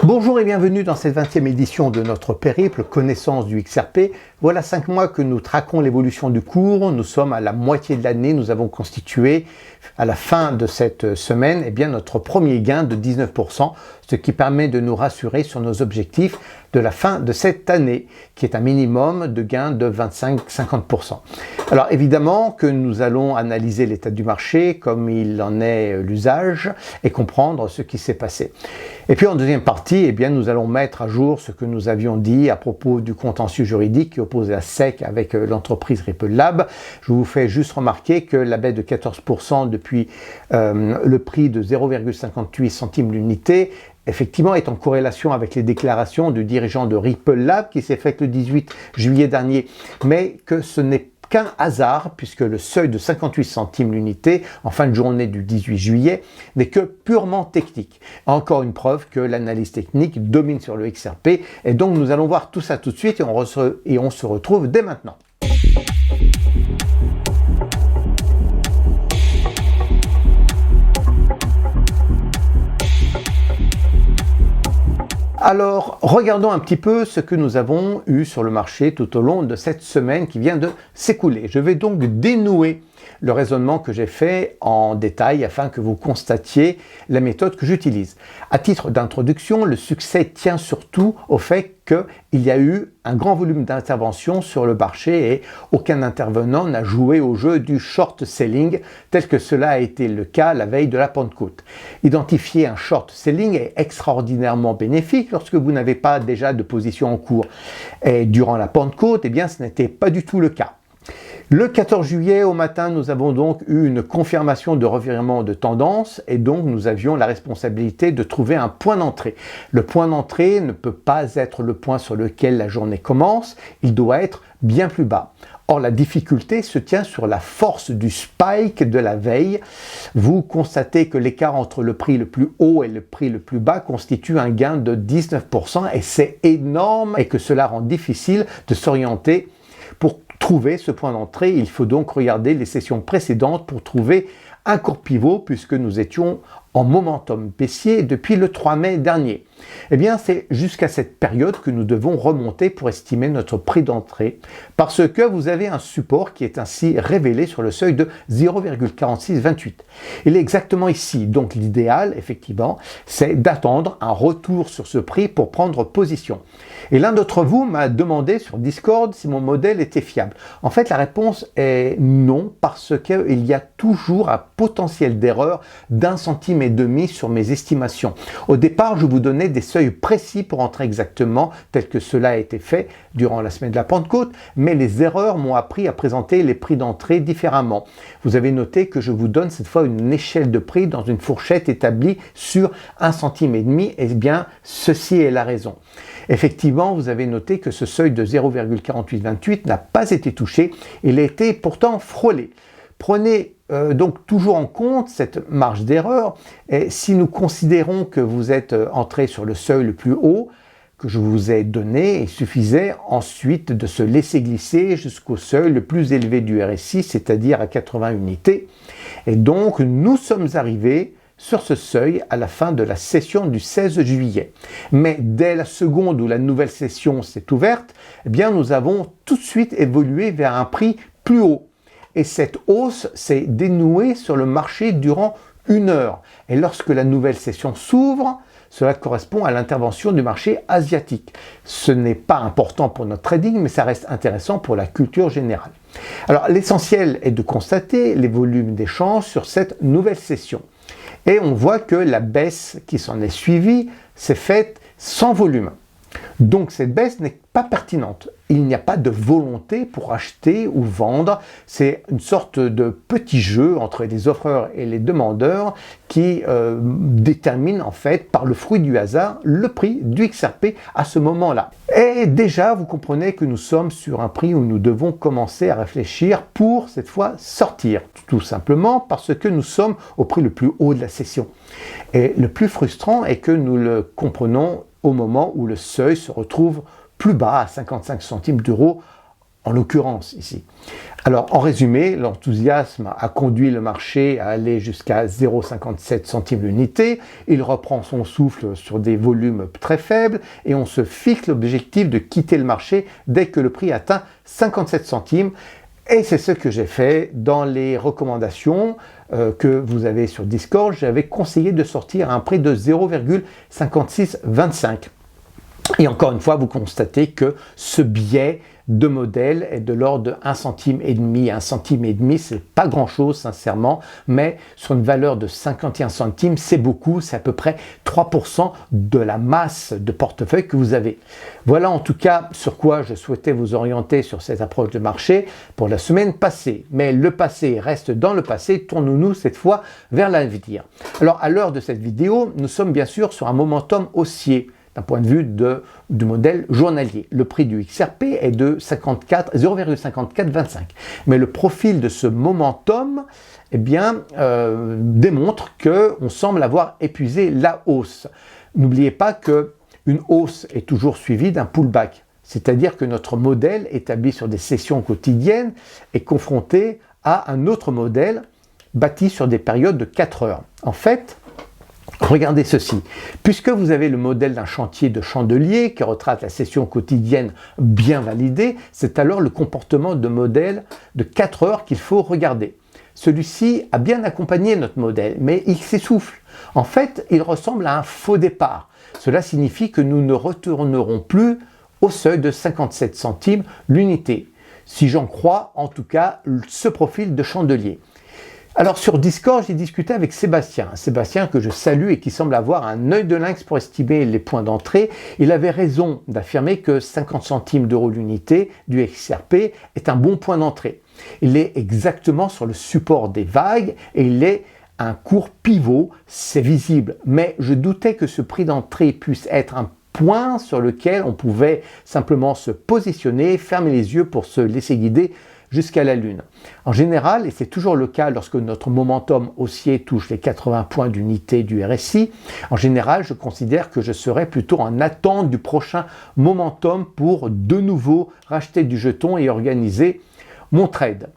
Bonjour et bienvenue dans cette 20e édition de notre périple Connaissance du XRP. Voilà 5 mois que nous traquons l'évolution du cours. Nous sommes à la moitié de l'année. Nous avons constitué à la fin de cette semaine notre premier gain de 19%, ce qui permet de nous rassurer sur nos objectifs de la fin de cette année, qui est un minimum de gain de 25-50%. Alors évidemment que nous allons analyser l'état du marché comme il en est l'usage et comprendre ce qui s'est passé. Et puis en deuxième partie, nous allons mettre à jour ce que nous avions dit à propos du contentieux juridique qui opposait la SEC avec l'entreprise Ripple Lab. Je vous fais juste remarquer que la baisse de 14% depuis le prix de 0,58 centimes l'unité effectivement est en corrélation avec les déclarations du dirigeant de Ripple Lab qui s'est faite le 18 juillet dernier, mais que ce n'est qu'un hasard puisque le seuil de 58 centimes l'unité en fin de journée du 18 juillet n'est que purement technique. Encore une preuve que l'analyse technique domine sur le XRP et donc nous allons voir tout ça tout de suite et on se retrouve dès maintenant. Alors, regardons un petit peu ce que nous avons eu sur le marché tout au long de cette semaine qui vient de s'écouler. Je vais donc dénouer le raisonnement que j'ai fait en détail afin que vous constatiez la méthode que j'utilise. À titre d'introduction, le succès tient surtout au fait qu'il y a eu un grand volume d'interventions sur le marché et aucun intervenant n'a joué au jeu du short selling tel que cela a été le cas la veille de la Pentecôte. Identifier un short selling est extraordinairement bénéfique lorsque vous n'avez pas déjà de position en cours. Et durant la Pentecôte, ce n'était pas du tout le cas. Le 14 juillet au matin, nous avons donc eu une confirmation de revirement de tendance et donc nous avions la responsabilité de trouver un point d'entrée. Le point d'entrée ne peut pas être le point sur lequel la journée commence, il doit être bien plus bas. Or, la difficulté se tient sur la force du spike de la veille. Vous constatez que l'écart entre le prix le plus haut et le prix le plus bas constitue un gain de 19% et c'est énorme et que cela rend difficile de s'orienter pour trouver ce point d'entrée. Il faut donc regarder les sessions précédentes pour trouver un court pivot puisque nous étions en momentum baissier depuis le 3 mai dernier. C'est jusqu'à cette période que nous devons remonter pour estimer notre prix d'entrée parce que vous avez un support qui est ainsi révélé sur le seuil de 0,4628. Il est exactement ici. Donc l'idéal, effectivement, c'est d'attendre un retour sur ce prix pour prendre position. Et l'un d'entre vous m'a demandé sur Discord si mon modèle était fiable. En fait, la réponse est non parce qu'il y a toujours un potentiel d'erreur d'1,5 centime sur mes estimations. Au départ, je vous donnais des seuils précis pour entrer exactement tel que cela a été fait durant la semaine de la Pentecôte, mais les erreurs m'ont appris à présenter les prix d'entrée différemment. Vous avez noté que je vous donne cette fois une échelle de prix dans une fourchette établie sur 1,5 centime. Ceci est la raison. Effectivement, vous avez noté que ce seuil de 0,4828 n'a pas été touché, il a été pourtant frôlé. Prenez donc toujours en compte cette marge d'erreur et si nous considérons que vous êtes entré sur le seuil le plus haut que je vous ai donné, il suffisait ensuite de se laisser glisser jusqu'au seuil le plus élevé du RSI, c'est-à-dire à 80 unités. Et donc nous sommes arrivés sur ce seuil à la fin de la session du 16 juillet. Mais dès la seconde où la nouvelle session s'est ouverte, nous avons tout de suite évolué vers un prix plus haut. Et cette hausse s'est dénouée sur le marché durant 1 heure. Et lorsque la nouvelle session s'ouvre, cela correspond à l'intervention du marché asiatique. Ce n'est pas important pour notre trading, mais ça reste intéressant pour la culture générale. Alors l'essentiel est de constater les volumes d'échanges sur cette nouvelle session. Et on voit que la baisse qui s'en est suivie s'est faite sans volume. Donc cette baisse n'est pas pertinente. Il n'y a pas de volonté pour acheter ou vendre. C'est une sorte de petit jeu entre les offreurs et les demandeurs qui détermine en fait par le fruit du hasard le prix du XRP à ce moment-là. Et déjà, vous comprenez que nous sommes sur un prix où nous devons commencer à réfléchir pour cette fois sortir. Tout simplement parce que nous sommes au prix le plus haut de la session. Et le plus frustrant est que nous le comprenons au moment où le seuil se retrouve plus bas à 55 centimes d'euros en l'occurrence ici. Alors en résumé, l'enthousiasme a conduit le marché à aller jusqu'à 0,57 centimes l'unité, il reprend son souffle sur des volumes très faibles et on se fixe l'objectif de quitter le marché dès que le prix atteint 57 centimes. Et c'est ce que j'ai fait dans les recommandations que vous avez sur Discord. J'avais conseillé de sortir à un prix de 0,5625. Et encore une fois, vous constatez que ce biais de modèle est de l'ordre de 1 centime et demi. 1 centime et demi, c'est pas grand chose sincèrement, mais sur une valeur de 51 centimes, c'est beaucoup, c'est à peu près 3% de la masse de portefeuille que vous avez. Voilà en tout cas sur quoi je souhaitais vous orienter sur cette approche de marché pour la semaine passée. Mais le passé reste dans le passé, tournons-nous cette fois vers l'avenir. Alors à l'heure de cette vidéo, nous sommes bien sûr sur un momentum haussier d'un point de vue du modèle journalier. Le prix du XRP est de 0,5425. Mais le profil de ce momentum démontre qu'on semble avoir épuisé la hausse. N'oubliez pas qu'une hausse est toujours suivie d'un pullback. C'est-à-dire que notre modèle établi sur des sessions quotidiennes est confronté à un autre modèle bâti sur des périodes de 4 heures. En fait, regardez ceci, puisque vous avez le modèle d'un chantier de chandelier qui retrace la session quotidienne bien validée, c'est alors le comportement de modèle de 4 heures qu'il faut regarder. Celui-ci a bien accompagné notre modèle, mais il s'essouffle. En fait, il ressemble à un faux départ. Cela signifie que nous ne retournerons plus au seuil de 57 centimes l'unité, si j'en crois en tout cas ce profil de chandelier. Alors sur Discord, j'ai discuté avec Sébastien que je salue et qui semble avoir un œil de lynx pour estimer les points d'entrée. Il avait raison d'affirmer que 50 centimes d'euros l'unité du XRP est un bon point d'entrée. Il est exactement sur le support des vagues et il est un cours pivot, c'est visible. Mais je doutais que ce prix d'entrée puisse être un point sur lequel on pouvait simplement se positionner, fermer les yeux pour se laisser guider jusqu'à la Lune. En général, et c'est toujours le cas lorsque notre momentum haussier touche les 80 points d'unité du RSI, en général, je considère que je serai plutôt en attente du prochain momentum pour de nouveau racheter du jeton et organiser mon trade.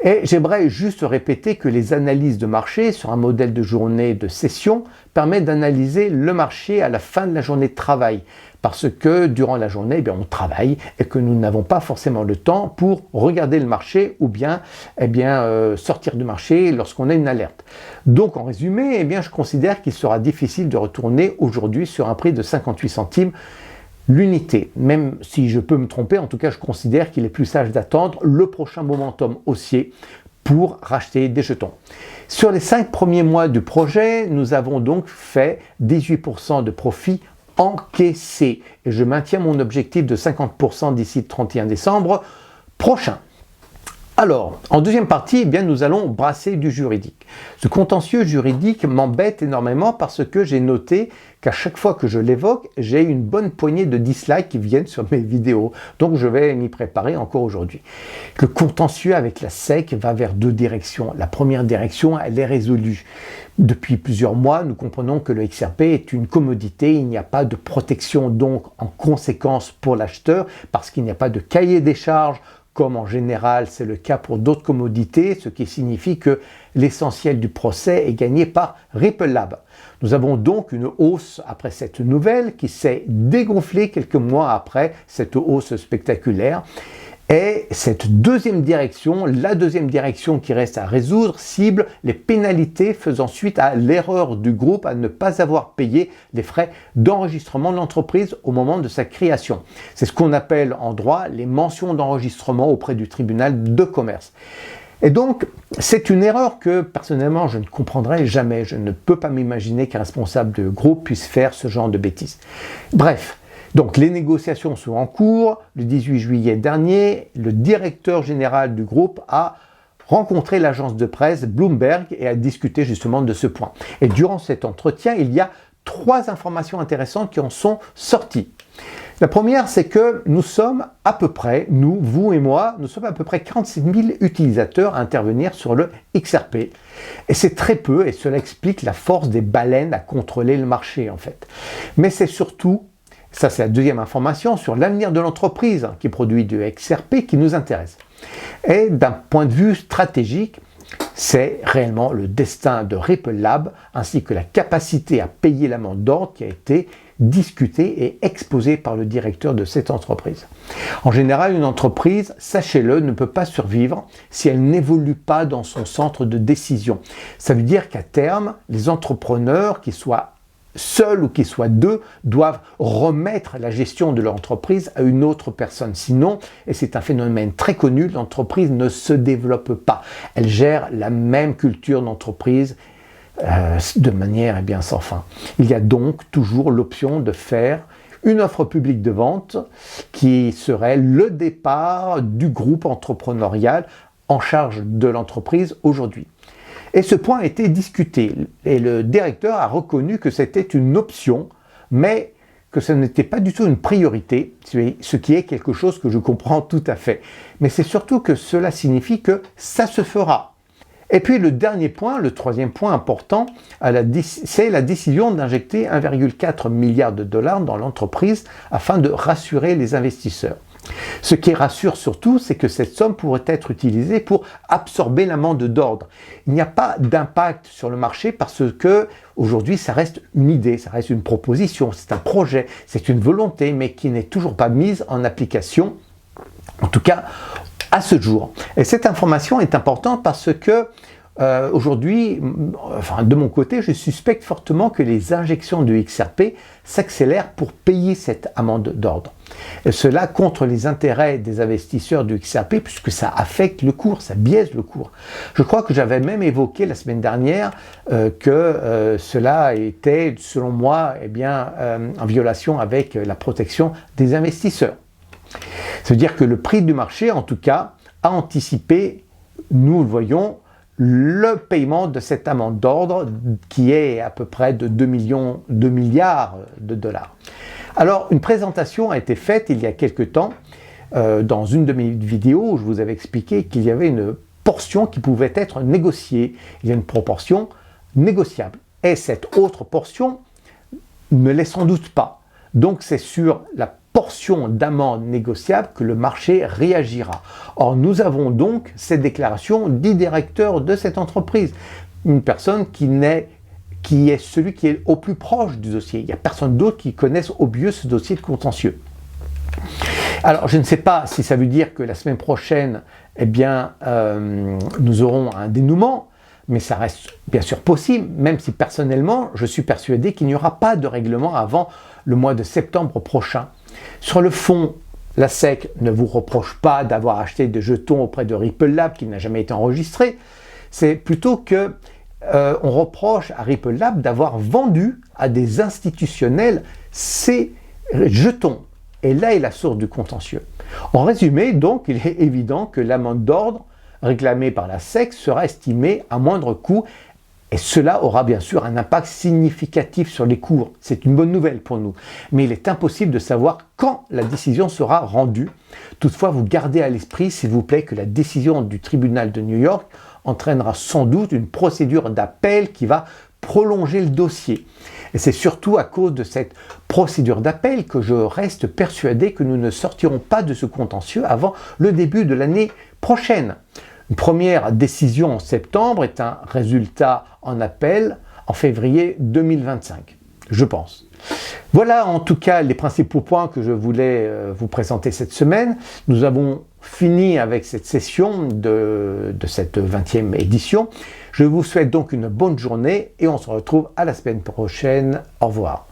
Et j'aimerais juste répéter que les analyses de marché sur un modèle de journée de session permettent d'analyser le marché à la fin de la journée de travail. Parce que durant la journée, on travaille et que nous n'avons pas forcément le temps pour regarder le marché ou bien, sortir du marché lorsqu'on a une alerte. Donc en résumé, je considère qu'il sera difficile de retourner aujourd'hui sur un prix de 58 centimes l'unité. Même si je peux me tromper, en tout cas je considère qu'il est plus sage d'attendre le prochain momentum haussier pour racheter des jetons. Sur les 5 premiers mois du projet, nous avons donc fait 18% de profit encaissé et je maintiens mon objectif de 50% d'ici le 31 décembre prochain. Alors, en deuxième partie, nous allons brasser du juridique. Ce contentieux juridique m'embête énormément parce que j'ai noté qu'à chaque fois que je l'évoque, j'ai une bonne poignée de dislikes qui viennent sur mes vidéos. Donc je vais m'y préparer encore aujourd'hui. Le contentieux avec la SEC va vers 2 directions. La première direction, elle est résolue. Depuis plusieurs mois, nous comprenons que le XRP est une commodité, il n'y a pas de protection donc en conséquence pour l'acheteur parce qu'il n'y a pas de cahier des charges comme en général c'est le cas pour d'autres commodités, ce qui signifie que l'essentiel du procès est gagné par Ripple Lab. Nous avons donc une hausse après cette nouvelle qui s'est dégonflée quelques mois après cette hausse spectaculaire. Et cette deuxième direction, la deuxième direction qui reste à résoudre, cible les pénalités faisant suite à l'erreur du groupe à ne pas avoir payé les frais d'enregistrement de l'entreprise au moment de sa création. C'est ce qu'on appelle en droit les mentions d'enregistrement auprès du tribunal de commerce. Et donc, c'est une erreur que personnellement je ne comprendrai jamais. Je ne peux pas m'imaginer qu'un responsable de groupe puisse faire ce genre de bêtises. Bref. Donc les négociations sont en cours. Le 18 juillet dernier, le directeur général du groupe a rencontré l'agence de presse Bloomberg et a discuté justement de ce point. Et durant cet entretien, il y a 3 informations intéressantes qui en sont sorties. La première, c'est que nous sommes à peu près, nous, vous et moi, nous sommes à peu près 46 000 utilisateurs à intervenir sur le XRP. Et c'est très peu et cela explique la force des baleines à contrôler le marché en fait. Mais c'est surtout Ça, c'est la deuxième information sur l'avenir de l'entreprise qui produit du XRP qui nous intéresse. Et d'un point de vue stratégique, c'est réellement le destin de Ripple Lab ainsi que la capacité à payer l'amende d'ordre qui a été discutée et exposée par le directeur de cette entreprise. En général, une entreprise, sachez-le, ne peut pas survivre si elle n'évolue pas dans son centre de décision. Ça veut dire qu'à terme, les entrepreneurs, qu'ils soient seuls ou qu'ils soient deux, doivent remettre la gestion de leur entreprise à une autre personne. Sinon, et c'est un phénomène très connu, l'entreprise ne se développe pas. Elle gère la même culture d'entreprise de manière sans fin. Il y a donc toujours l'option de faire une offre publique de vente qui serait le départ du groupe entrepreneurial en charge de l'entreprise aujourd'hui. Et ce point a été discuté et le directeur a reconnu que c'était une option, mais que ce n'était pas du tout une priorité, ce qui est quelque chose que je comprends tout à fait. Mais c'est surtout que cela signifie que ça se fera. Et puis le dernier point, le troisième point important, c'est la décision d'injecter 1,4 milliard de dollars dans l'entreprise afin de rassurer les investisseurs. Ce qui rassure surtout, c'est que cette somme pourrait être utilisée pour absorber l'amende d'ordre. Il n'y a pas d'impact sur le marché parce que aujourd'hui, ça reste une idée, ça reste une proposition, c'est un projet, c'est une volonté, mais qui n'est toujours pas mise en application, en tout cas à ce jour. Et cette information est importante parce que aujourd'hui, de mon côté, je suspecte fortement que les injections de XRP s'accélèrent pour payer cette amende d'ordre. Et cela contre les intérêts des investisseurs du XRP puisque ça affecte le cours, ça biaise le cours. Je crois que j'avais même évoqué la semaine dernière que cela était, selon moi, en violation avec la protection des investisseurs. Ça veut dire que le prix du marché, en tout cas, a anticipé, nous le voyons, le paiement de cette amende d'ordre qui est à peu près de 2 milliards de dollars. Alors, une présentation a été faite il y a quelque temps dans une de mes vidéos où je vous avais expliqué qu'il y avait une portion qui pouvait être négociée. Il y a une proportion négociable. Et cette autre portion ne l'est sans doute pas. Donc, c'est sur la portion d'amende négociable que le marché réagira. Or, nous avons donc cette déclaration du directeur de cette entreprise, une personne qui est celui qui est au plus proche du dossier. Il n'y a personne d'autre qui connaisse au mieux ce dossier de contentieux. Alors, je ne sais pas si ça veut dire que la semaine prochaine, nous aurons un dénouement, mais ça reste bien sûr possible, même si personnellement, je suis persuadé qu'il n'y aura pas de règlement avant le mois de septembre prochain. Sur le fond, la SEC ne vous reproche pas d'avoir acheté des jetons auprès de Ripple Lab qui n'a jamais été enregistré. C'est plutôt que on reproche à Ripple Lab d'avoir vendu à des institutionnels ces jetons. Et là est la source du contentieux. En résumé, donc, il est évident que l'amende d'ordre réclamée par la SEC sera estimée à moindre coût. Et cela aura bien sûr un impact significatif sur les cours. C'est une bonne nouvelle pour nous. Mais il est impossible de savoir quand la décision sera rendue. Toutefois, vous gardez à l'esprit, s'il vous plaît, que la décision du tribunal de New York entraînera sans doute une procédure d'appel qui va prolonger le dossier. Et c'est surtout à cause de cette procédure d'appel que je reste persuadé que nous ne sortirons pas de ce contentieux avant le début de l'année prochaine. Une première décision en septembre est un résultat en appel en février 2025, je pense. Voilà en tout cas les principaux points que je voulais vous présenter cette semaine. Nous avons fini avec cette session de cette 20e édition. Je vous souhaite donc une bonne journée et on se retrouve à la semaine prochaine. Au revoir.